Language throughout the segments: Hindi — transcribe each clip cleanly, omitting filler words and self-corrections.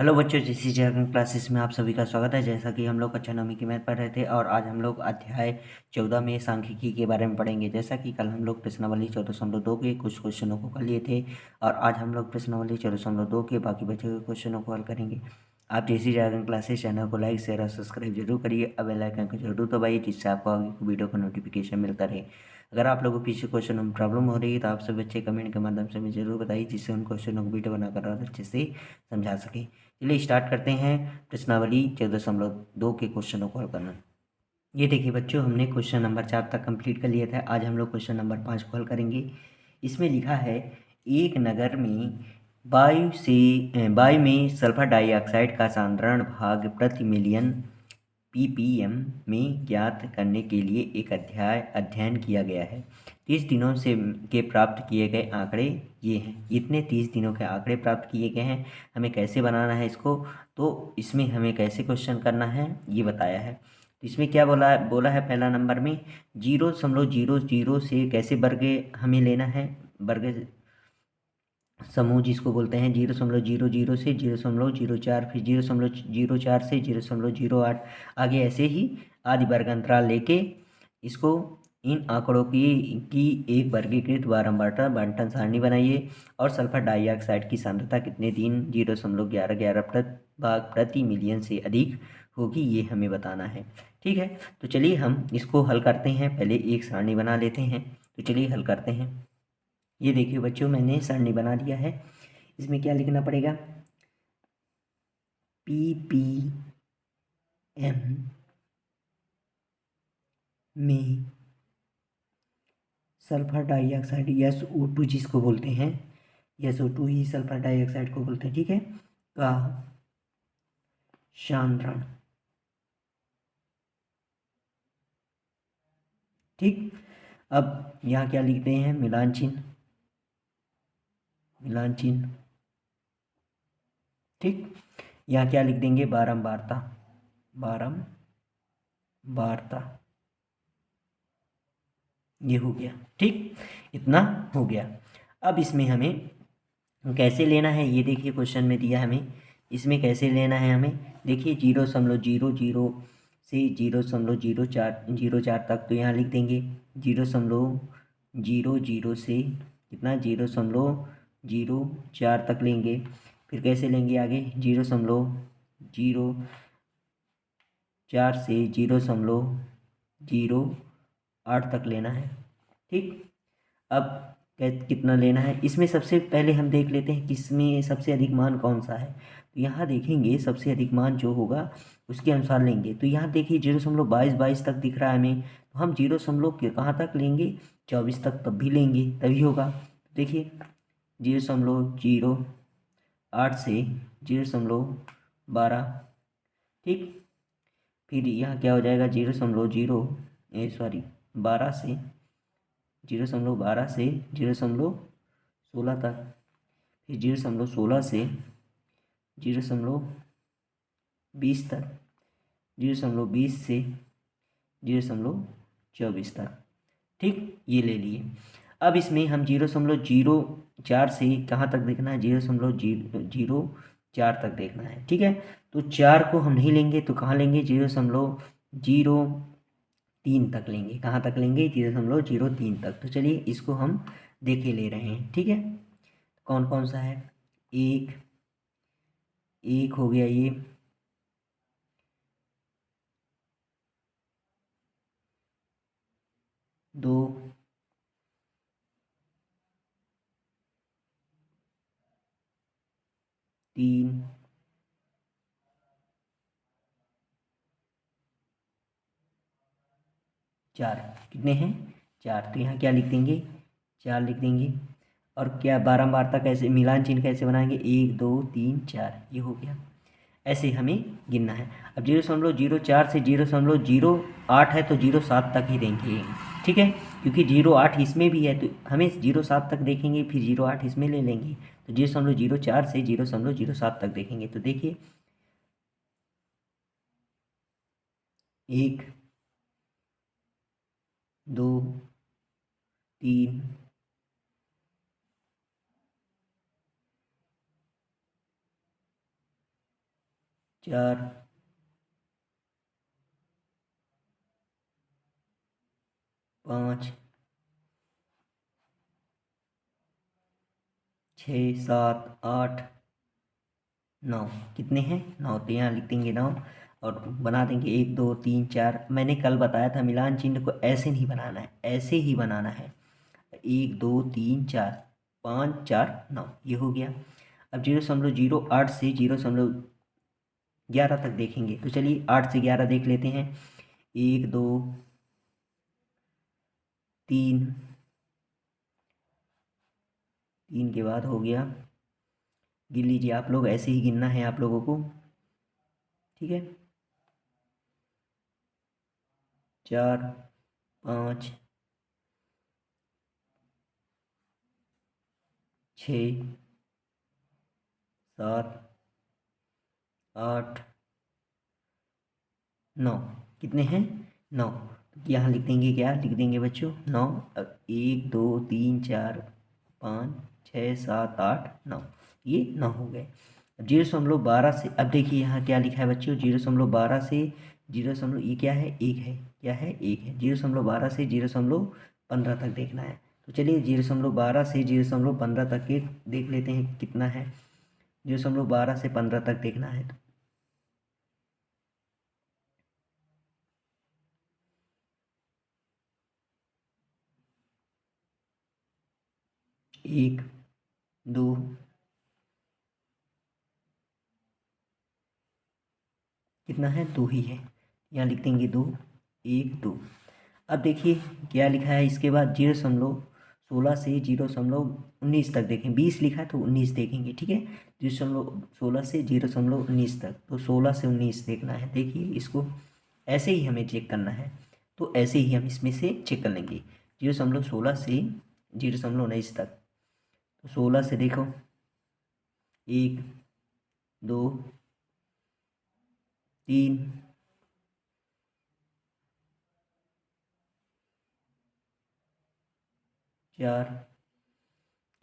हेलो बच्चों, जीसी जर्नल क्लासेस में आप सभी का स्वागत है। जैसा कि हम लोग कक्षा 9 की मैथ पढ़ रहे थे और आज हम लोग अध्याय 14 में सांख्यिकी के बारे में पढ़ेंगे। जैसा कि कल हम लोग प्रश्नावली 14.2 के कुछ क्वेश्चनों को कर लिए थे और आज हम लोग प्रश्नावली 14.2 के बाकी बचे हुए क्वेश्चनों को हल करेंगे। आप जीसी जर्नल क्लासेस चैनल को लाइक शेयर और सब्सक्राइब जरूर करिए। अब बेल आइकन को जरूर दबाइए जिससे आपको आगे वीडियो का नोटिफिकेशन मिलता रहे। अगर आप लोगों को किसी क्वेश्चन में प्रॉब्लम हो रही है तो आप सब बच्चे कमेंट के माध्यम से हमें जरूर बताइए जिससे उन क्वेश्चनों को वीडियो बनाकर और अच्छे से समझा सके। चलिए स्टार्ट करते हैं प्रश्नावली 14.2 के क्वेश्चनों को हल करना। ये देखिए बच्चों, हमने क्वेश्चन नंबर 4 तक कंप्लीट कर लिया था। आज हम लोग क्वेश्चन नंबर 5 को हल करेंगे। इसमें लिखा है, एक नगर में वायु में सल्फर डाइऑक्साइड का साधारण भाग प्रति मिलियन ppm में ज्ञात करने के लिए एक अध्ययन किया गया है। 30 दिनों से के प्राप्त किए गए आंकड़े ये हैं। इतने 30 दिनों के आंकड़े प्राप्त किए गए हैं। हमें कैसे बनाना है इसको, तो इसमें हमें कैसे क्वेश्चन करना है ये बताया है। तो इसमें क्या बोला है पहला नंबर में 0.00 से कैसे वर्ग हमें लेना है। वर्ग समूह जिसको बोलते हैं 0.00 से 0.04, फिर 0.04 से 0.08, आगे ऐसे ही आदि वर्ग अंतराल लेके इसको इन आंकड़ों की एक वर्गीकृत बारंबारता बंटन सारणी बनाइए और सल्फर डाइऑक्साइड की सांद्रता कितने दिन 0.1111 भाग प्रति मिलियन से अधिक होगी ये हमें बताना है। ठीक है, तो चलिए हम इसको हल करते हैं। पहले एक सारणी बना लेते हैं, तो चलिए हल करते हैं। ये देखिए बच्चों, मैंने सारणी बना दिया है। इसमें क्या लिखना पड़ेगा, ppm में सल्फर डाइऑक्साइड SO2 जिसको बोलते हैं, SO2 ही सल्फर डाइऑक्साइड को बोलते हैं, ठीक है, का सांद्रण। ठीक, अब यहाँ क्या लिखते हैं, मिलान चिन्ह, मिलान चिन्ह। ठीक, यहाँ क्या लिख देंगे, बारंबारता, बारंबारता। ये हो गया। ठीक, इतना हो गया। अब इसमें हमें कैसे लेना है ये देखिए, क्वेश्चन में दिया हमें, इसमें कैसे लेना है हमें। देखिए 0.00 से 0.004 तक, तो यहाँ लिख देंगे 0.00 से कितना 0.04 तक लेंगे। फिर कैसे लेंगे आगे, 0.04 से 0.08 तक लेना है। ठीक, अब कितना लेना है, इसमें सबसे पहले हम देख लेते हैं किसमें सबसे अधिक मान कौन सा है। तो यहाँ देखेंगे सबसे अधिक मान जो होगा उसके अनुसार लेंगे। तो यहाँ देखिए 0.22 तक दिख रहा है हमें, तो हम 0 कहाँ तक लेंगे, 24 तक, तब भी लेंगे तभी होगा। देखिए 0.08 से 0.12। ठीक, फिर यहाँ क्या हो जाएगा 12 से 0.16 तक, फिर 0.16 से 0.20 तक, 0.20 से 0.24 तक। ठीक, ये ले लिए। अब इसमें हम 0.04 से कहाँ तक देखना है, 0.04 तक देखना है। ठीक है, तो 4 को हम नहीं लेंगे तो कहाँ लेंगे, 0.03 तक लेंगे। कहाँ तक लेंगे, 0.03 तक। तो चलिए इसको हम देखे ले रहे हैं। ठीक है, कौन कौन सा है, एक एक हो गया ये, दो, तीन, चार। कितने हैं, चार। तो यहाँ क्या लिख देंगे, 4 लिख देंगे। और क्या बारंबारता कैसे, मिलान चिन्ह कैसे बनाएंगे, 1 2 3 4, ये हो गया। ऐसे हमें गिनना है। अब 0.04 से 0.08 है तो 0.7 तक ही देंगे। ठीक है, क्योंकि 0.8 इसमें भी है तो हमें 0.7 तक देखेंगे, फिर 0.8 इसमें ले लेंगे। तो 0.04 से 0.07 तक देखेंगे। तो देखिए 1 2 3 4, 5, 6, 7, 8, 9। कितने हैं? 9। तो यहाँ लिख देंगे 9 और बना देंगे 1, 2, 3, 4। मैंने कल बताया था मिलान चिन्ह को ऐसे नहीं बनाना है, ऐसे ही बनाना है। 1, 2, 3, 4, 5, 4, 9, ये हो गया। अब 0.08 से 0.11 तक देखेंगे, तो चलिए 8 से 11 देख लेते हैं। 1, 2, 3, 3 के बाद हो गया, गिन लीजिए आप लोग, ऐसे ही गिनना है आप लोगों को, ठीक है। 4, 5, 6, 7, 8, 9। कितने हैं? 9। यहाँ लिख देंगे, क्या लिख देंगे बच्चों? 9। अब 1, 2, 3, 4, 5, 6, 7, 8, 9, ये 9 हो गए। अब 0.12 से, अब देखिए यहाँ क्या लिखा है बच्चों, 0.12 से 0, ये क्या है? 1 है, क्या है? 1 है। 0.12 से 0.15 तक देखना है, तो चलिए 0.12 से 0.15 तक के देख लेते हैं कितना है। 0.12 से 15 तक देखना है, तो 1, 2, कितना है? 2 ही है, यहाँ लिख देंगे 2, 1, 2। अब देखिए क्या लिखा है इसके बाद, 0.16 से 0.19 तक देखें। 20 लिखा है तो 19 देखेंगे, ठीक है। 0.16 से 0.19 तक, तो 16 से 19 देखना है। देखिए इसको ऐसे ही हमें चेक करना है, तो ऐसे ही हम इसमें से चेक कर लेंगे। 0.16 से 0.19 तक, तो 16 से देखो, 1, 2, 3, 4,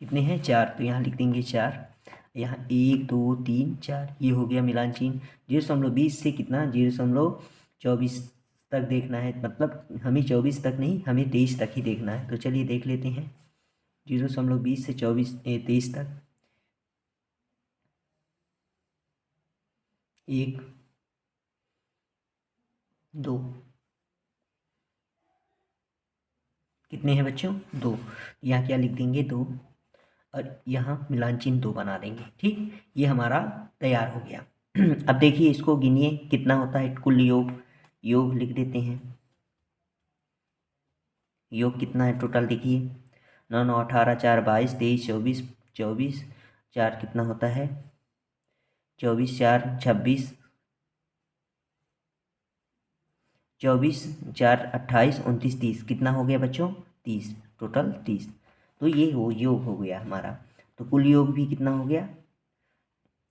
कितने हैं? 4। तो यहाँ लिख देंगे 4। यहाँ 1, 2, 3, 4, ये हो गया मिलान चिन्ह। 0.20 से कितना? 0.24 तक देखना है, मतलब हमें 24 तक नहीं, हमें 23 तक ही देखना है। तो चलिए देख लेते हैं, 0.20 से 23 तक। 1, 2, कितने हैं बच्चों? 2। यहाँ क्या लिख देंगे? 2, और यहाँ मिलान चिन्ह 2 बना देंगे, ठीक। ये हमारा तैयार हो गया। अब देखिए इसको गिनिए कितना होता है कुल योग। योग लिख देते हैं, योग कितना है टोटल देखिए। 9, 9, 18, 4, 22, 23, 24, 24, 4 कितना होता है? 24, 4, 26, 24, 4, 28, 29, 30, कितना हो गया बच्चों? 30, टोटल 30। तो ये योग हो गया हमारा। तो कुल योग भी कितना हो गया?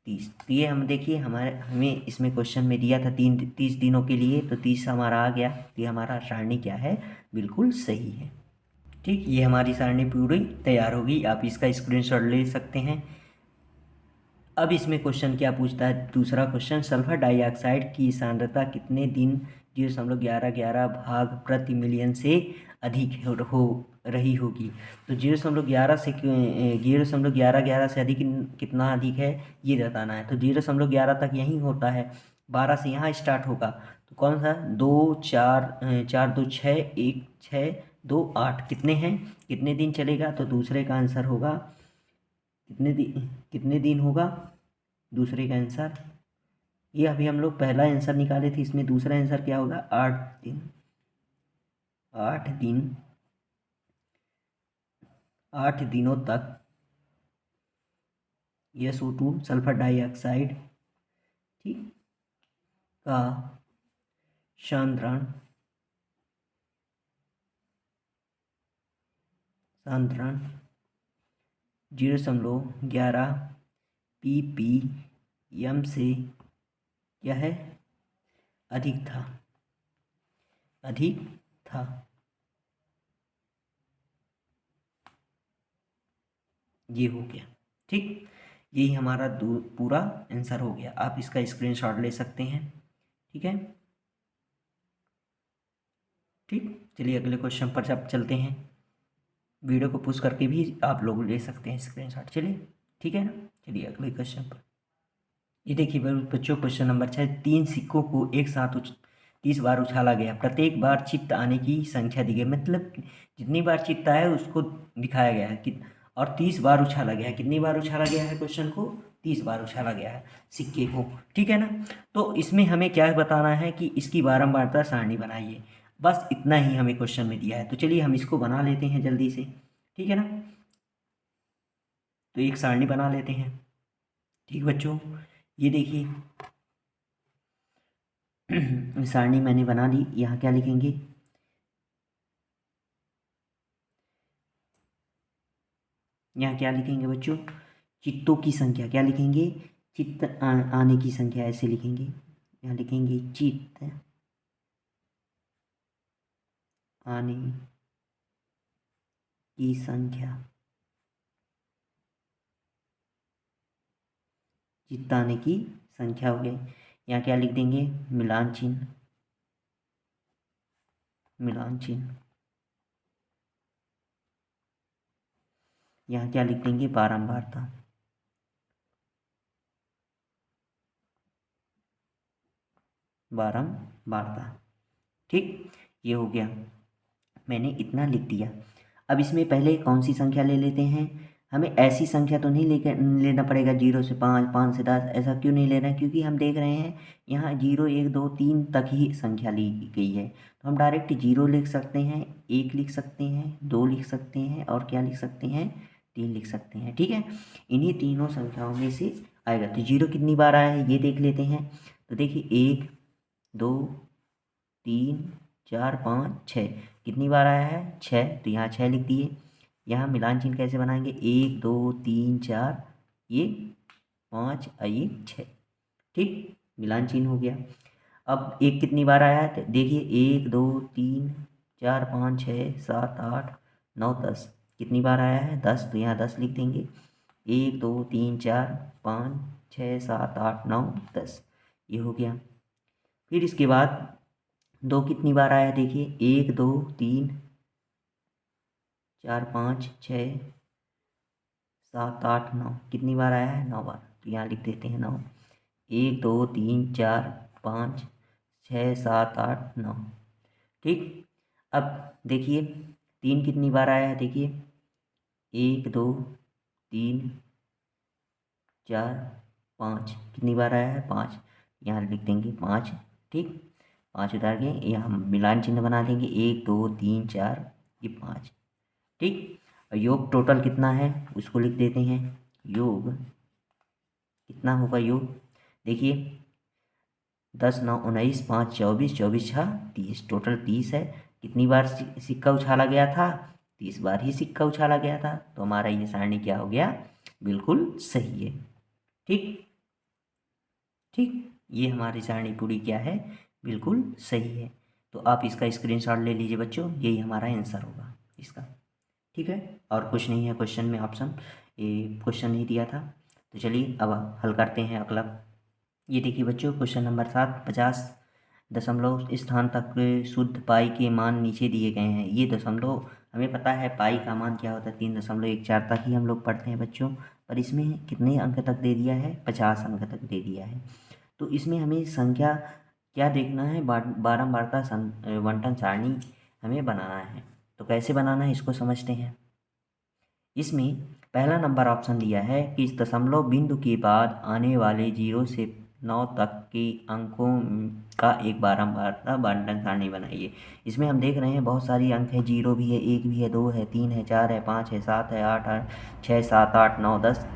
30। तो ये हम देखिए, हमें इसमें क्वेश्चन में दिया था 30 दिनों के लिए, तो 30 हमारा आ गया। तो ये हमारा सारणी क्या है? बिल्कुल सही है, ठीक। ये हमारी सारणी पूरी तैयार होगी, आप इसका स्क्रीनशॉट ले सकते हैं। अब इसमें क्वेश्चन क्या पूछता है? दूसरा क्वेश्चन, सल्फर डाइऑक्साइड की सांद्रता कितने दिन 0.1111 भाग प्रति मिलियन से अधिक हो रही होगी? तो 0.11 से 0.1111 से अधिक कितना अधिक है, ये बताना है। तो 0.11 तक यहीं होता है, 12 से यहाँ स्टार्ट होगा। तो कौन सा? 2, 4, 4, 2, 6, 1, 6, 2, 8, कितने हैं? कितने दिन चलेगा? तो दूसरे का आंसर होगा कितने दिन होगा दूसरे का आंसर? ये अभी हम लोग पहला आंसर निकाले थे, इसमें दूसरा आंसर क्या होगा? 8 दिन। 8 दिन, 8 दिनों तक SO2 सल्फर डाइऑक्साइड, ठीक, का सांद्रण सांद्रण 0.11 ppm से क्या है? अधिक था, अधिक था। ये हो गया, ठीक। यही हमारा पूरा आंसर हो गया। आप इसका स्क्रीनशॉट ले सकते हैं। ठीक है, ठीक। चलिए अगले क्वेश्चन पर जब चलते हैं, वीडियो को पुश करके भी आप लोग ले सकते हैं स्क्रीनशॉट। चलिए ठीक है ना। चलिए अगले क्वेश्चन पर। ये देखिए बच्चों, क्वेश्चन नंबर 6, 3 सिक्कों को एक साथ 30 बार उछाला गया, प्रत्येक बार चित्त आने की संख्या दी गई। मतलब जितनी बार चित्त आया उसको दिखाया गया है कि, और 30 बार उछाला गया है। कितनी बार उछाला गया है क्वेश्चन को? 30 बार उछाला गया है सिक्के को। ठीक है ना। तो इसमें हमें क्या बताना है कि इसकी बारंबारता सारणी बनाइए। बस इतना ही हमें क्वेश्चन में दिया है। तो चलिए हम इसको बना लेते हैं जल्दी से। ठीक है ना। तो एक सारणी बना लेते हैं। ठीक बच्चों, ये देखिए सारणी मैंने बना ली। यहाँ क्या लिखेंगे? यहाँ क्या लिखेंगे बच्चों? चित्तों की संख्या। क्या लिखेंगे? चित्त आने की संख्या, ऐसे लिखेंगे। यहाँ लिखेंगे चित्त आने की संख्या। चित्त आने की संख्या हो गई। यहाँ क्या लिख देंगे? मिलान चिन्ह। मिलान चिन्ह। यहाँ क्या लिख देंगे? बारंबारता। बारंबारता। ठीक, ये हो गया। मैंने इतना लिख दिया। अब इसमें पहले कौन सी संख्या ले लेते हैं? हमें ऐसी संख्या तो नहीं लेना पड़ेगा 0 से 5, 5 से 10। ऐसा क्यों नहीं ले रहे हैं? क्योंकि हम देख रहे हैं यहाँ 0, 1, 2, 3 तक ही संख्या ली गई है। तो हम डायरेक्ट 0 लिख सकते हैं, 1 लिख सकते हैं, 2 लिख सकते हैं, और क्या लिख सकते हैं? 3 लिख सकते हैं। ठीक है, इन्हीं तीनों संख्याओं में से आएगा। तो 0 कितनी बार आया है ये देख लेते हैं। तो देखिए 1, 2, 3, 4, 5, 6। कितनी बार आया है? 6। तो यहाँ 6 लिख दिए। यहाँ मिलान चिन्ह कैसे बनाएंगे? 1, 2, 3, 4, ये 5 और ये 6। ठीक, मिलान चिन्ह हो गया। अब 1 कितनी बार आया है? तो देखिए 1, 2, 3, 4, 5, 6, 7, 8, 9, 10। कितनी बार आया है? 10। तो यहाँ 10 लिख देंगे। 1, 2, 3, 4, 5, 6, 7, 8, 9, 10। ये हो गया। फिर इसके बाद 2 कितनी बार आया? देखिए 1, 2, 3, 4, 5, 6, 7, 8, 9। कितनी बार आया है? 9 बार। तो यहाँ लिख देते हैं 9। 1, 2, 3, 4, 5, 6, 7, 8, 9। ठीक, अब देखिए 3 कितनी बार आया है? देखिए 1, 2, 3, 4, 5। कितनी बार आया है? 5। यहाँ लिख देंगे 5। ठीक, 5 उतार के यहाँ हम मिलान चिन्ह बना देंगे। 1, 2, 3, 4, ये 5। ठीक, और योग टोटल कितना है उसको लिख देते हैं। योग कितना होगा? योग देखिए 10, 9, 19, 5, 24, 24 6, 30। टोटल 30 है। कितनी बार सिक्का उछाला गया था? 30 बार ही सिक्का उछाला गया था। तो हमारा ये सारणी क्या हो गया? बिल्कुल सही है। ठीक, ठीक, ये हमारी सारणी पूरी क्या है? बिल्कुल सही है। तो आप इसका स्क्रीनशॉट ले लीजिए बच्चों, यही हमारा आंसर होगा इसका। ठीक है, और कुछ नहीं है क्वेश्चन में ऑप्शन, ये क्वेश्चन नहीं दिया था। तो चलिए अब हल करते हैं अगला। ये देखिए बच्चों, क्वेश्चन नंबर 7, 50 दशमलव स्थान तक शुद्ध पाई के मान नीचे दिए गए हैं। ये दशमलव, हमें पता है पाई का मान क्या होता है, 3.14 तक ही हम लोग पढ़ते हैं बच्चों। पर इसमें कितने अंक तक दे दिया है? 50 अंक तक दे दिया है। तो इसमें हमें संख्या क्या देखना है? बारंबारता बंटन सारणी हमें बनाना है। तो कैसे बनाना है इसको समझते हैं। इसमें पहला नंबर ऑप्शन दिया है कि इस दशमलव बिंदु के बाद आने वाले 0 से 9 तक के अंकों का एक बारंबारता बंटन सारणी बनाइए। इसमें हम देख रहे हैं बहुत सारी अंक है, 0 भी है, 1 भी है, 2 है, 3 है, 4 है, 5 है, 7 है, 8 है, 6, 7, 8, 9, 10,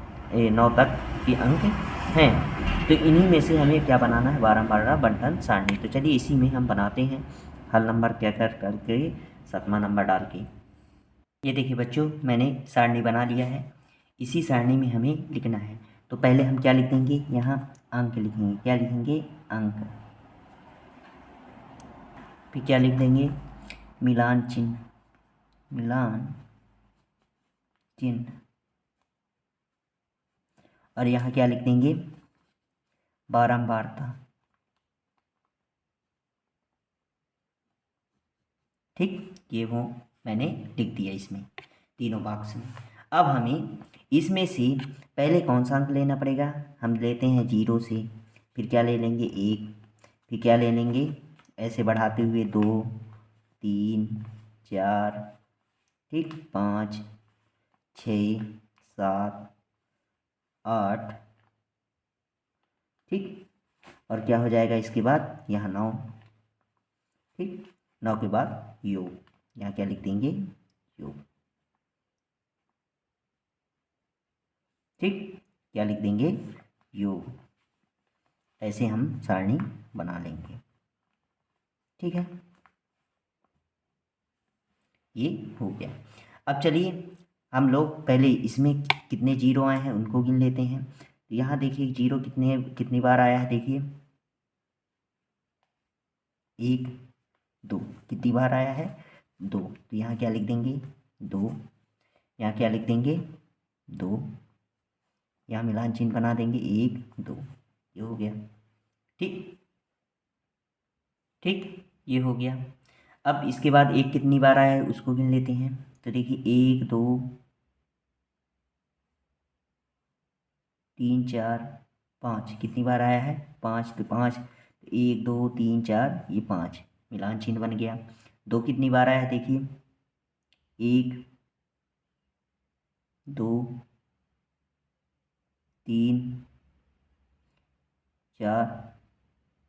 9 तक के अंक हैं। तो इन्हीं में से हमें क्या बनाना है? बारंबारता बंटन सारणी। तो चलिए इसी में हम बनाते हैं हल नंबर क्या करके 7वां नंबर डाल के। ये देखिए बच्चों, मैंने सारणी बना लिया है। इसी सारणी में हमें लिखना है। तो पहले हम क्या लिख देंगे? यहाँ अंक लिखेंगे। क्या लिखेंगे? अंक। फिर क्या लिख देंगे? मिलान चिन्ह। मिलान चिन्ह। और यहाँ क्या लिख देंगे, बारंबारता। ठीक, ये वो मैंने लिख दिया इसमें तीनों बॉक्स में। अब हमें इसमें से पहले कौन सा अंक लेना पड़ेगा, हम लेते हैं 0 से, फिर क्या ले लेंगे 1, फिर क्या ले लेंगे ऐसे बढ़ाते हुए 2, 3, 4, ठीक, 5, 6, 7, 8, ठीक, और क्या हो जाएगा इसके बाद यहाँ 9, ठीक, 9 के बाद योग, यहाँ क्या लिख देंगे योग, ठीक, क्या लिख देंगे योग। ऐसे हम सारणी बना लेंगे, ठीक है, ये हो गया। अब चलिए हम लोग पहले इसमें कितने जीरो आए हैं उनको गिन लेते हैं। तो यहाँ देखिए जीरो कितनी बार आया है, देखिए 1, 2, कितनी बार आया है 2, तो यहाँ क्या लिख देंगे 2, यहाँ क्या लिख देंगे 2, यहाँ मिलान चिन्ह बना देंगे 1, 2, ये हो गया, ठीक, ठीक, ये हो गया। अब इसके बाद एक कितनी बार आया है उसको गिन लेते हैं। तो देखिए 1, 2, 3, 4, 5, कितनी बार आया है 5, तो 5, 1, 2, 3, 4, ये 5, मिलान चिन्ह बन गया। 2 कितनी बार आया है देखिए 1, 2, 3, 4,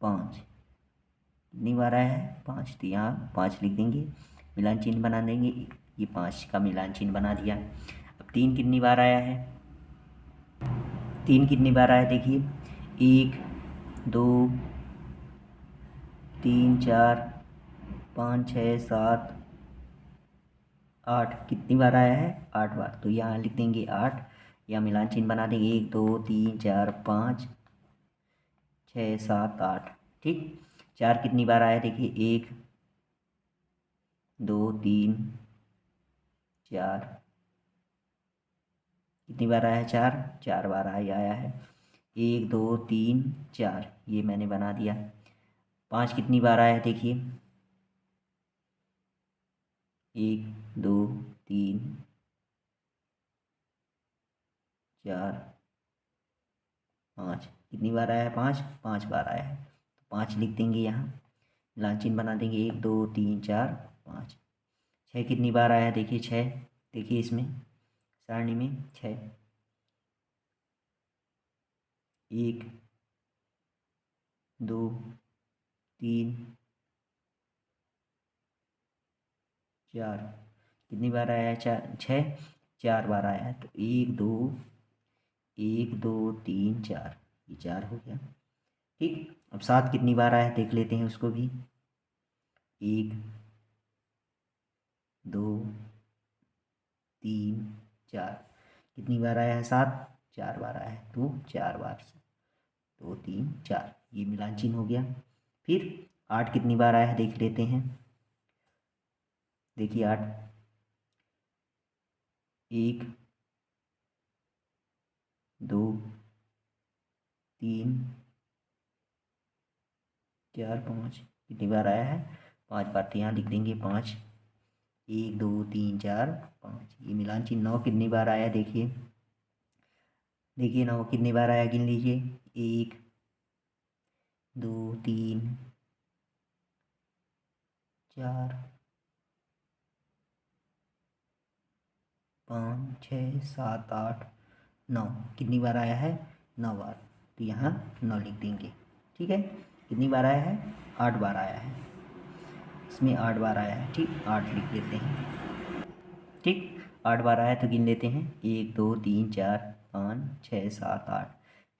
5, कितनी बार आया है 5, तो यहाँ 5 लिख देंगे, मिलान चिन्ह बना देंगे, ये 5 का मिलान चिन्ह बना दिया। अब 3 कितनी बार आया है, 3 कितनी बार आया देखिए 1, 2, 3, 4, 5, 6, 7, 8, कितनी बार आया है 8 बार, तो यहाँ लिख देंगे 8, या मिलान चिन्ह बना देंगे 1, 2, 3, 4, 5, 6, 7, 8, ठीक। 4 कितनी बार आया देखिए 1, 2, 3, 4, कितनी बार आया है 4, 4 बार आया है, 1, 2, 3, 4, ये मैंने बना दिया। 5 कितनी बार आया है देखिए 1, 2, 3, 4, 5, कितनी बार आया है 5, 5 बार आया है, तो 5 लिख देंगे, यहाँ मिलान चिन्ह बना देंगे 1, 2, 3, 4, 5। 6 कितनी बार आया है देखिए 6, देखिए इसमें सारणी में 6, 1, 2, 3, 4, कितनी बार आया है 4, 6, 4 बार आया है, तो 1, 2, 1, 2, 3, 4, ये 4 हो गया, ठीक। अब 7 कितनी बार आया है देख लेते हैं उसको भी, 1, 2, 3, 4, कितनी बार आया है 7, 4 बार आया है, तो 4 बार से 2, 3, 4, ये मिलान चिन्ह हो गया। फिर 8 कितनी बार आया है देख लेते हैं, देखिए 8, 1, 2, 3, 4, 5, कितनी बार आया है 5 बार, तो यहाँ लिख देंगे 5, 1, 2, 3, 4, 5, ये मिलान चिन्ह। 9 कितनी बार आया देखिए, देखिए 9 कितनी बार आया गिन लीजिए, 1, 2, 3, 4, 5, 6, 7, 8, 9, कितनी बार आया है 9 बार, तो यहाँ 9 लिख देंगे, ठीक है। कितनी बार आया है 8 बार आया है, इसमें 8 बार आया है, ठीक, 8 लिख देते हैं, ठीक। 8 बार आया तो गिन लेते हैं 1, 2, 3, 4, 5, 6, 7, 8,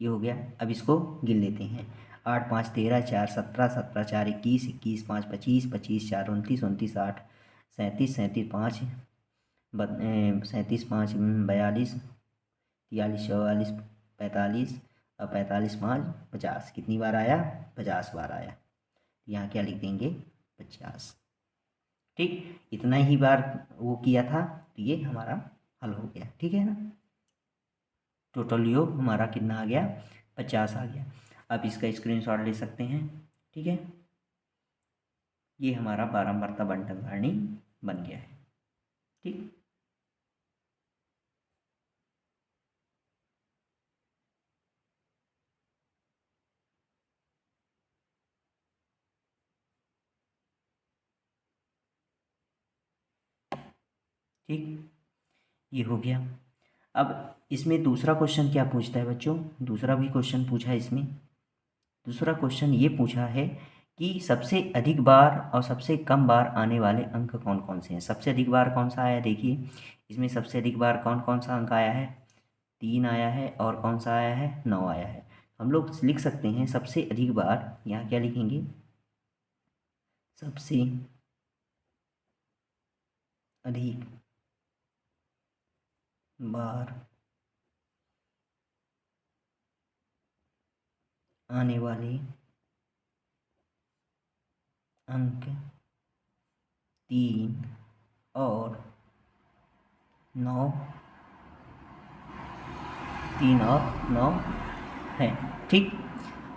ये हो गया। अब इसको गिन लेते हैं 8, 5, 13, 4, 17, 17, 4, 21, 21, 5, 25, 25, 4, 29, 29, 8, 37, 37, 5, 37, 5, 42, 43, 44, 45, और 45, 5, 50, कितनी बार आया 50 बार आया, यहाँ क्या लिख देंगे 50, ठीक। इतना ही बार वो किया था, तो ये हमारा हल हो गया, ठीक है ना। टोटल योग हमारा कितना आ गया, 50 आ गया। आप इसका स्क्रीनशॉट ले सकते हैं। ठीक है, ये हमारा बारंबारता बंटन सारणी बन गया है। ठीक, ठीक, ये हो गया। अब इसमें दूसरा क्वेश्चन क्या पूछता है बच्चों, दूसरा भी क्वेश्चन पूछा है इसमें। दूसरा क्वेश्चन ये पूछा है कि सबसे अधिक बार और सबसे कम बार आने वाले अंक कौन कौन से हैं। सबसे अधिक बार कौन सा आया, देखिए इसमें सबसे अधिक बार कौन कौन सा अंक आया है, 3 आया है, और कौन सा आया है, 9 आया है। हम लोग लिख सकते हैं सबसे अधिक बार, यहाँ क्या लिखेंगे, सबसे अधिक बार आने वाले अंक 3 और 9, 3 और 9 है। ठीक,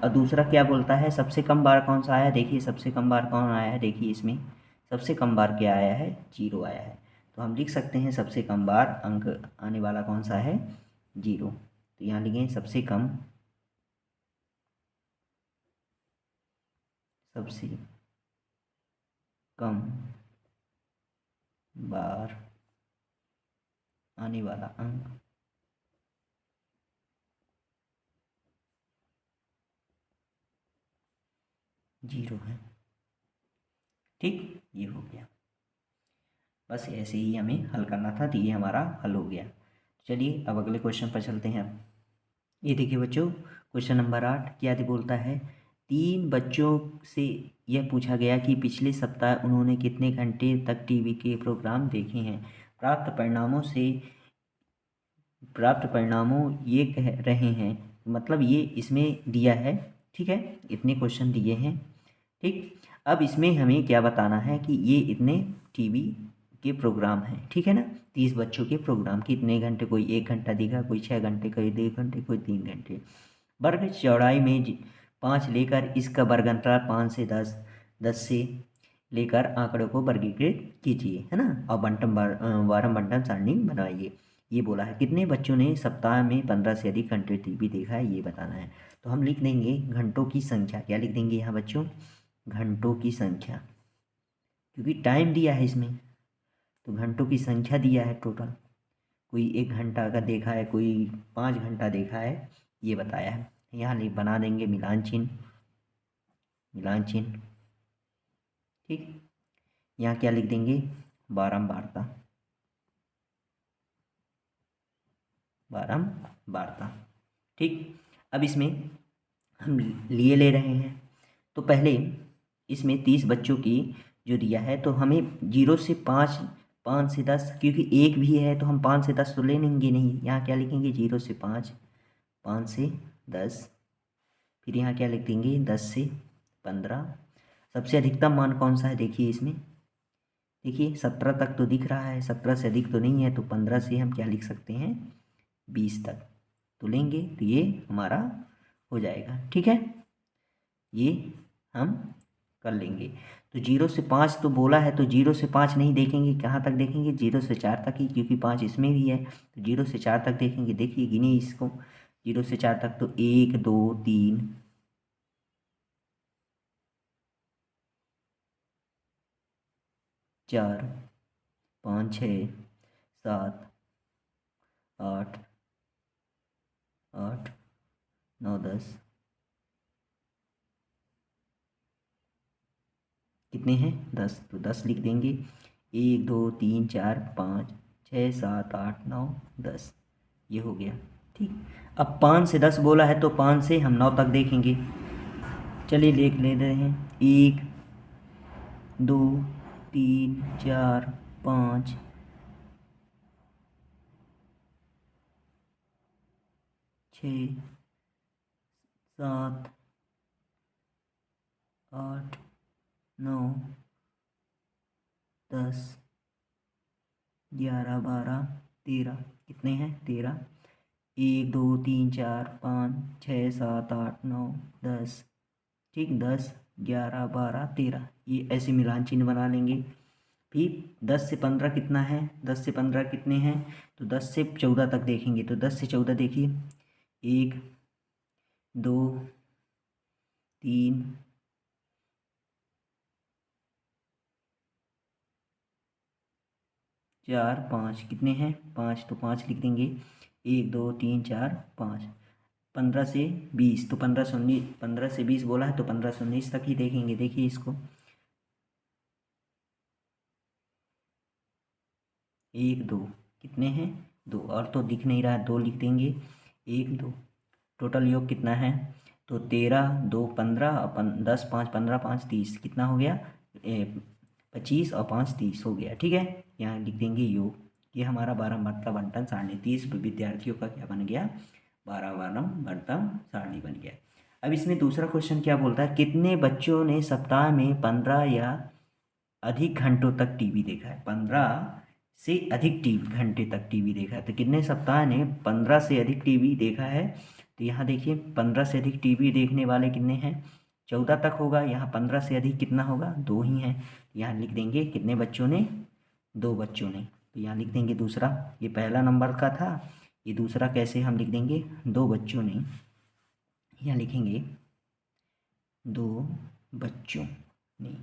और दूसरा क्या बोलता है, सबसे कम बार कौन सा आया, देखिए सबसे कम बार कौन आया है, देखिए इसमें सबसे कम बार क्या आया है, 0 आया है। तो हम लिख सकते हैं सबसे कम बार अंक आने वाला कौन सा है, 0। तो यहाँ लिखें सबसे कम, सबसे कम बार आने वाला अंक 0 है। ठीक, ये हो गया। बस ऐसे ही हमें हल करना था, तो ये हमारा हल हो गया। चलिए अब अगले क्वेश्चन पर चलते हैं। ये देखिए बच्चों, क्वेश्चन नंबर 8 क्या बोलता है, 3 बच्चों से यह पूछा गया कि पिछले सप्ताह उन्होंने कितने घंटे तक टीवी के प्रोग्राम देखे हैं। प्राप्त परिणामों ये कह रहे हैं, मतलब ये इसमें दिया है। ठीक है, इतने क्वेश्चन दिए हैं। ठीक, अब इसमें हमें क्या बताना है कि ये इतने टीवी के प्रोग्राम हैं। ठीक है ना, 30 बच्चों के प्रोग्राम कितने घंटे, कोई 1 घंटा दिखा, कोई 6 घंटे, कोई 1.5 घंटे, कोई 3 घंटे। वर्ग चौड़ाई में 5 लेकर इसका वर्गांतर 5 से 10, 10 से लेकर आंकड़ों को वर्गीकृत कीजिए, है ना, और वारम बंटन सारणी बनाइए। ये बोला है कितने बच्चों ने सप्ताह में 15 से अधिक घंटे टीवी देखा है, ये बताना है। तो हम लिख देंगे घंटों की संख्या, क्या लिख देंगे यहाँ बच्चों, घंटों की संख्या, क्योंकि टाइम दिया है इसमें, तो घंटों की संख्या दिया है टोटल। कोई 1 घंटा का देखा है, कोई 5 घंटा देखा है, ये बताया है। यहाँ बना देंगे मिलान चिन्ह, मिलान चिन्ह। ठीक, यहाँ क्या लिख देंगे, बारंबारता, बारंबारता। ठीक, अब इसमें हम लिए ले रहे हैं, तो पहले इसमें 30 बच्चों की जो दिया है, तो हमें 0 से 5, 5 से 10, क्योंकि एक भी है तो हम 5 से 10 तो ले लेंगे नहीं। यहाँ क्या लिखेंगे, 0 से 5, 5 से 10, फिर यहाँ क्या लिख देंगे, 10 से 15। सबसे अधिकतम मान कौन सा है, देखिए इसमें, देखिए 17 तक तो दिख रहा है, 17 से अधिक तो नहीं है, तो 15 से हम क्या लिख सकते हैं, 20 तक तो लेंगे, तो ये हमारा हो जाएगा। ठीक है, ये हम कर लेंगे। तो 0 से 5 तो बोला है, तो 0 से 5 नहीं देखेंगे, कहाँ तक देखेंगे, 0 से 4 तक ही, क्योंकि 5 इसमें भी है, तो 0 से 4 तक देखेंगे। देखिए गिनिए इसको, 0 से 4 तक, तो 1 2 3 4 5 6 7 8 8 9 10, कितने हैं, 10, तो 10 लिख देंगे। 1 2 3 4 5 6 7 8 9 10, ये हो गया। ठीक, अब 5 से 10 बोला है, तो 5 से हम 9 तक देखेंगे। चलिए लिख ले रहे हैं, 1 2 3 4 5 6 7 8 9 10 11 12 13, कितने हैं, 13। 1 2 3 4 5 6 7 8 9 10, ठीक, 10 11 12 13, ये ऐसे मिलान चिन्ह बना लेंगे। फिर 10 से 15 कितना है, 10 से 15 कितने हैं, तो 10 से 14 तक देखेंगे, तो 10 से 14 देखिए, 1 2 3 4 5, कितने हैं, 5, तो 5 लिख देंगे, 1 2 3 4 5। 15 से 20, तो 15 से 19, 15 से 20 बोला है तो 15 से 19 तक ही देखेंगे। देखिए इसको, 1 2, कितने हैं, 2, और तो दिख नहीं रहा है, 2 लिख देंगे, 1 2, टोटल योग कितना है, तो 13 2 15, 10 5 15 5 30, कितना हो गया, 25 और 5 30 हो गया। ठीक है, यहाँ लिख देंगे योग। ये हमारा 12 बर्ता बंटन सारणी 30 विद्यार्थियों का क्या बन गया, 12 वारम बर्तन सारणी बन गया। अब इसमें दूसरा क्वेश्चन क्या बोलता है, कितने बच्चों ने सप्ताह में 15 या अधिक घंटों तक टीवी देखा है, 15 से अधिक टीवी घंटे तक टीवी देखा है, तो कितने सप्ताह ने 15 से अधिक टीवी देखा है, तो यहाँ देखिए 15 से अधिक टीवी देखने वाले कितने हैं, 14 तक होगा, यहाँ 15 से अधिक कितना होगा, 2 ही हैं, यहाँ लिख देंगे कितने बच्चों ने, 2 बच्चों ने, तो यहाँ लिख देंगे दूसरा, ये पहला नंबर का था, ये दूसरा कैसे हम लिख देंगे, 2 बच्चों ने, यहाँ लिखेंगे 2 बच्चों ने,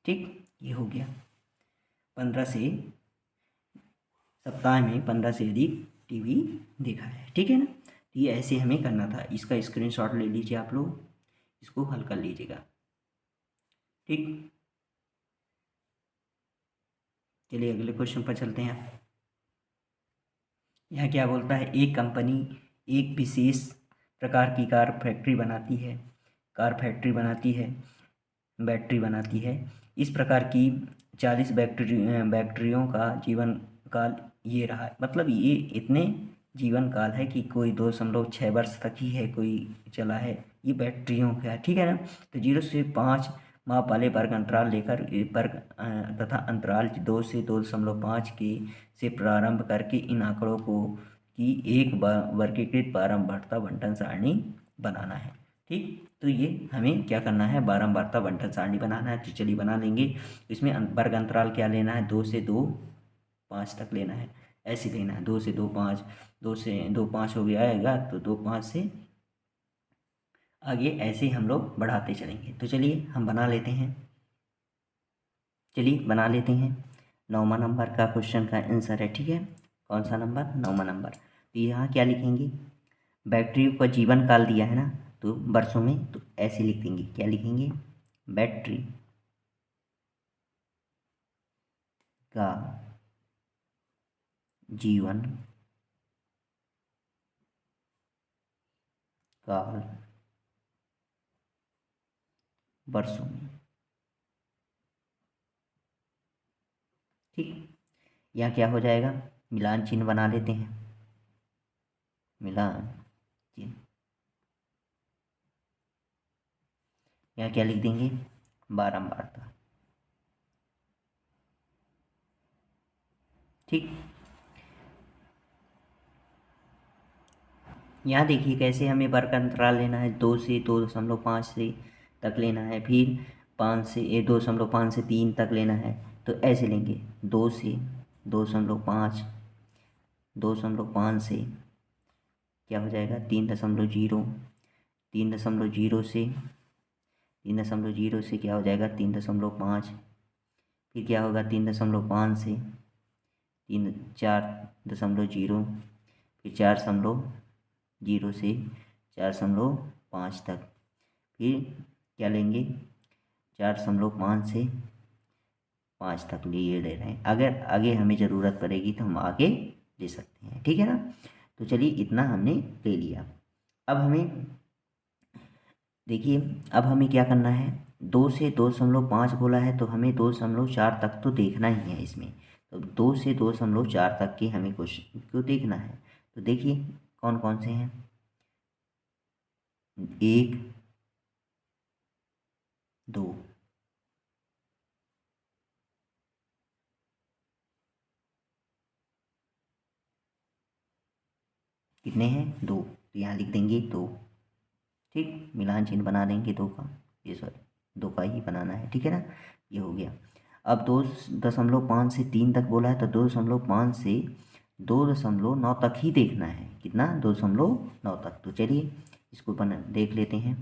ठीक, ये हो गया। 15 से सप्ताह में 15 से अधिक टीवी देखा है, ठीक है ना, तो ये ऐसे हमें करना था। इसका स्क्रीनशॉट ले लीजिए आप लोग, इसको हल कर लीजिएगा, ठीक। चलिए अगले क्वेश्चन पर चलते हैं। यहाँ क्या बोलता है, एक कंपनी एक विशेष प्रकार की कार फैक्ट्री बनाती है, कार फैक्ट्री बनाती है, बैटरी बनाती है। इस प्रकार की 40 बैटरियों का जीवन काल ये रहा है, मतलब ये इतने जीवन काल है कि कोई 2.6 वर्ष तक ही है, कोई चला है, ये बैटरियों का है, ठीक है ना। तो 0 से 5 माह वाले वर्ग अंतराल लेकर वर्ग तथा अंतराल 2 से 2.5 के से प्रारंभ करके इन आंकड़ों को की एक वर्गीकृत बारंबारता बंटन सारणी बनाना है, ठीक। तो ये हमें क्या करना है, बारंबारता बंटन सारणी बनाना है, तो चलिए बना लेंगे। इसमें वर्ग अंतराल क्या लेना है, 2 से 2 5 तक लेना है, ऐसे लेना है, 2 से 2 5, 2 से 2 5 हो गया आएगा, तो 2 5 से आगे ऐसे हम लोग बढ़ाते चलेंगे। तो चलिए हम बना लेते हैं, चलिए बना लेते हैं। 9वां नंबर का क्वेश्चन का आंसर है, ठीक है, कौन सा नंबर, 9वां नंबर। तो यहाँ क्या लिखेंगे, बैटरी का जीवन काल दिया है ना, तो वर्षों में, तो ऐसे लिख देंगे, क्या लिखेंगे, बैटरी का जीवन काल वर्षों में, ठीक। यहाँ क्या हो जाएगा, मिलान चिन्ह बना लेते हैं, मिलान चिन्ह, यहाँ क्या लिख देंगे, बारंबारता, ठीक। यहाँ देखिए कैसे हमें वर्ग अंतराल लेना है, 2 से 2.5 से तक लेना है, फिर 5 से 2.5 से 3 तक लेना है, तो ऐसे लेंगे, 2 से 2.5, 2.5 से क्या हो जाएगा, 3.0, 3.0 से 3.0 से क्या हो जाएगा, 3.5, फिर क्या होगा, 3.5 से 4.0, फिर 4.0 से 4.5 तक, फिर क्या लेंगे, 4.5 से 5 तक लिए ले रहे हैं, अगर आगे हमें ज़रूरत पड़ेगी तो हम आगे ले सकते हैं, ठीक है ना। तो चलिए इतना हमने ले लिया। अब हमें देखिए, अब हमें क्या करना है, 2 से 2.5 बोला है, तो हमें 2.4 तक तो देखना ही है इसमें, तो 2 से 2.4 तक के हमें क्वेश्चन को देखना है। तो देखिए कौन कौन से हैं, 1 2, कितने हैं? 2, तो यहाँ लिख देंगे 2। ठीक, मिलान चिन्ह बना देंगे 2 का, ये सॉरी 2 का ही बनाना है, ठीक है ना। ये हो गया। अब 2.5 से 3 तक बोला है, तो 2.5 से 2.9 तक ही देखना है। कितना? 2.9 तक। तो चलिए इसको बना देख लेते हैं।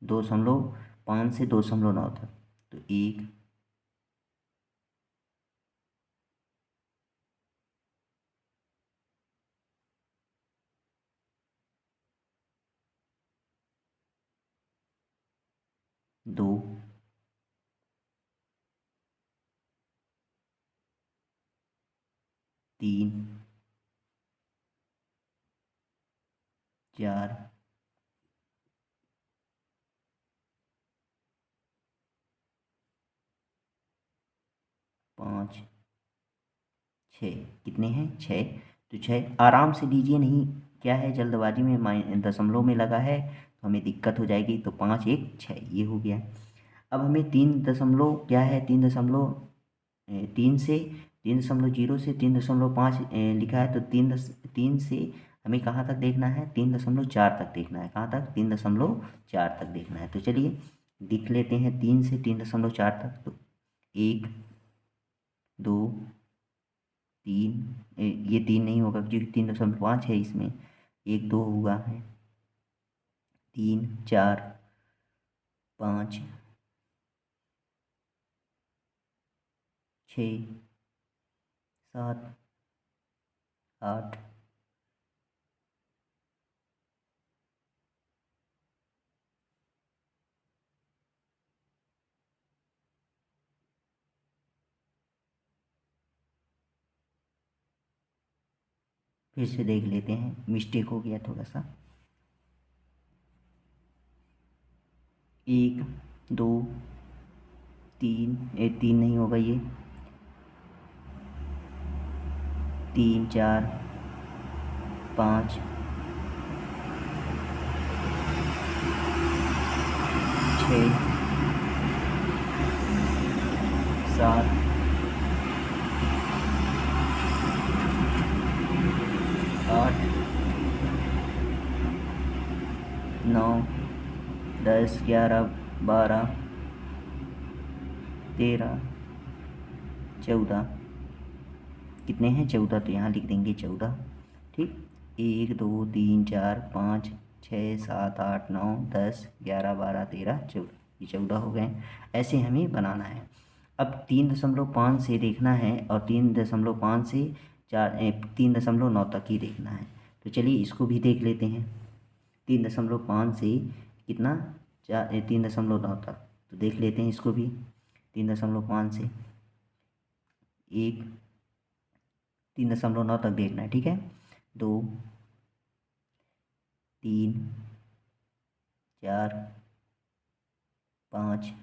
2.5 से 2.9 तक, तो 1, 2, 3, 4, 5, 6। कितने हैं? 6। तो 6 आराम से लीजिए, नहीं क्या है, जल्दबाजी में दशमलव में लगा है तो हमें दिक्कत हो जाएगी। तो 5 1 6, ये हो गया। अब हमें 3 दशमलव क्या है, 3 दशमलव 3 से 3.0 से 3.5 लिखा है, तो 3 से हमें कहाँ तक देखना है? 3.4 तक देखना है। कहाँ तक? 3.4 तक देखना है। तो चलिए लिख लेते हैं 3 से 3.4 तक। तो 1, 2, 3, ये 3 नहीं होगा क्योंकि 3.5 है इसमें, 1 2 हुआ है, 3 4 5 6 7 8 फिर से देख लेते हैं, मिस्टेक हो गया थोड़ा सा। 1 2 3, 3 नहीं होगा ये, 3 4 5 6 7 8 9 10 11 12 13 14। कितने हैं? 14। तो यहाँ लिख देंगे 14। ठीक, 1 2 3 4 5 6 7 8 9 10 11 12 13 14, ये 14 हो गए। ऐसे हमें बनाना है। अब 3.5 से देखना है और 3.5 से 3.9 तक ही देखना है। तो चलिए इसको भी देख लेते हैं। 3.5 से कितना? 3.9 तक। तो देख लेते हैं इसको भी। 3.5 से 1, 3.9 तक देखना है, ठीक है। 2 3 4 5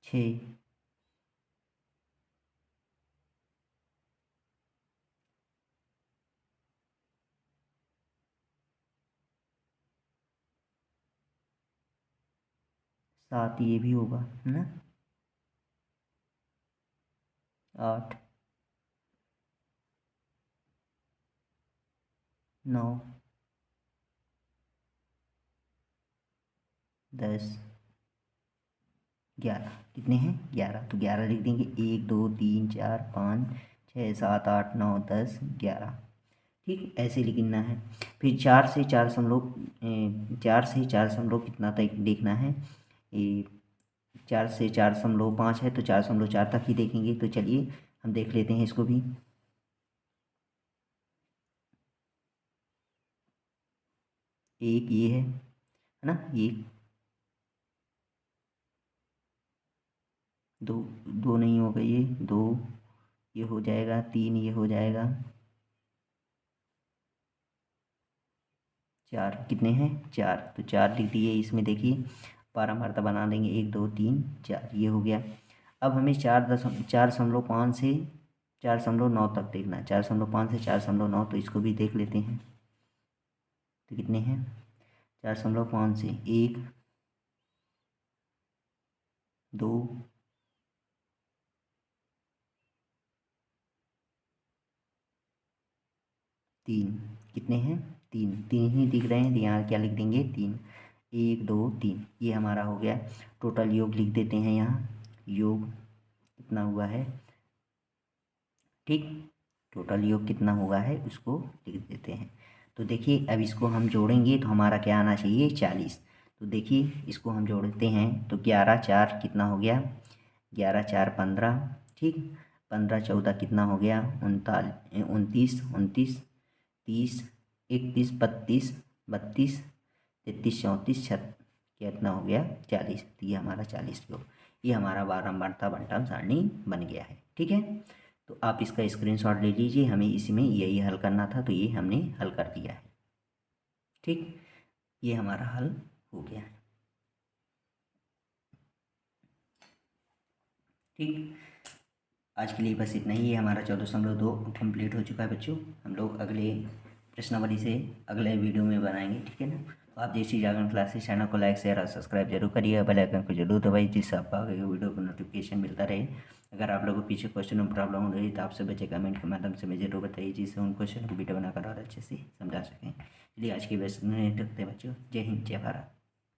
6 7, ये भी होगा, है ना। 8 9 10 11। कितने हैं? 11। तो 11 लिख देंगे। 1 2 3 4 5 6 7 8 9 10 11। ठीक, ऐसे लिखना है। फिर 4 से 4 कितना तक देखना है? ये 4 से 4.5 है, तो 4.4 तक ही देखेंगे। तो चलिए हम देख लेते हैं इसको भी। एक ये है ना, ये 2 2 नहीं होगा, ये 2 ये हो जाएगा, 3 ये हो जाएगा, 4। कितने हैं? 4। तो 4 लिख दिए इसमें। देखिए पारामार्ता बना देंगे, 1 2 3 4, ये हो गया। अब हमें 4.5 से 4.9 तक देखना है। 4.5 से 4.9, तो इसको भी देख लेते हैं। तो कितने हैं? 4.5 से 1 2, 3। कितने हैं? 3। 3 ही दिख रहे हैं, यहाँ क्या लिख देंगे? 3। 1, 2, 3, ये हमारा हो गया। टोटल योग लिख देते हैं यहाँ, योग कितना हुआ है, ठीक। टोटल योग कितना हुआ है उसको लिख देते हैं। तो देखिए अब इसको हम जोड़ेंगे तो हमारा क्या आना चाहिए? 40। तो देखिए इसको हम जोड़ते हैं तो 11 4 कितना हो गया? 11 4 15, ठीक। 15 14 कितना हो गया? 29 29 30 31 32 32 33 34 कितना हो गया? 40। तो ये हमारा 40 योग, ये हमारा बारंबारता बंटन सारणी बन गया है, ठीक है। तो आप इसका स्क्रीनशॉट ले लीजिए, हमें इसमें यही हल करना था तो ये हमने हल कर दिया है, ठीक। ये हमारा हल हो गया है, ठीक। आज के लिए बस इतना ही है। हमारा 14.2 कंप्लीट हो चुका है बच्चों। हम लोग अगले प्रश्नावली से अगले वीडियो में बनाएंगे, ठीक है ना। तो आप जैसी जागरण क्लासेस चैनल को लाइक शेयर और सब्सक्राइब जरूर करिए, बेल आइकन को जरूर दबाइए जिससे आपको आगे के वीडियो को नोटिफिकेशन मिलता रहे। अगर आप लोगों को पीछे क्वेश्चन में प्रॉब्लम हो रही है तो आपसे बच्चे कमेंट के माध्यम से मुझे जरूर बताइए जिससे उन क्वेश्चन को वीडियो बनाकर और अच्छे से समझा सकें। चलिए आज की बस में रखते हैं बच्चों। जय हिंद, जय भारत।